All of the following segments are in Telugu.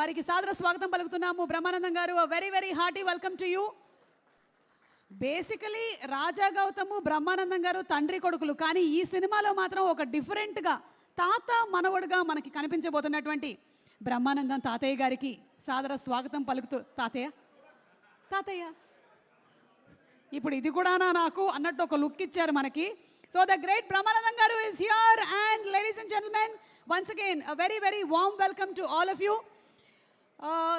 వారికి సాదర స్వాగతం పలుకుతున్నాము. Brahmanandam garu, very very hearty welcome to you. Basically Raja Gautham, Brahmanandam garu తండ్రి కొడుకులు, కానీ ఈ సినిమాలో మాత్రం ఒక డిఫరెంట్గా తాత మనవడుగా మనకి కనిపించబోతున్నటువంటి బ్రహ్మానందం తాతయ్య గారికి సాదర స్వాగతం పలుకుతూ, తాతయ్య తాతయ్య ఇప్పుడు ఇది కూడానా నాకు అన్నట్టు ఒక లుక్ ఇచ్చారు మనకి. So the great Brahmanandam garu is here and ladies and gentlemen, once again very very warm welcome to all of you.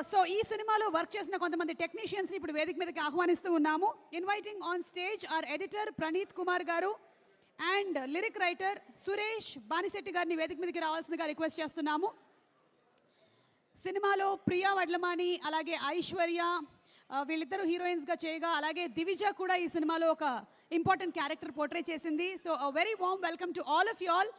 So ఈ సినిమాలో వర్క్ చేసిన కొంతమంది టెక్నీషియన్స్ని ఇప్పుడు వేదిక మీదకి ఆహ్వానిస్తూ ఉన్నాము. Inviting on stage our editor Praneeth Kumar garu and lyric writer Suresh Banisetti గారిని వేదిక మీదకి రావాల్సిందిగా రిక్వెస్ట్ చేస్తున్నాము. సినిమాలో ప్రియా వడ్లమాని అలాగే ఐశ్వర్య వీళ్ళిద్దరూ హీరోయిన్స్గా చేయగా, అలాగే దివిజ కూడా ఈ సినిమాలో ఒక ఇంపార్టెంట్ క్యారెక్టర్ పోర్ట్రే చేసింది. So very warm welcome to all of you all.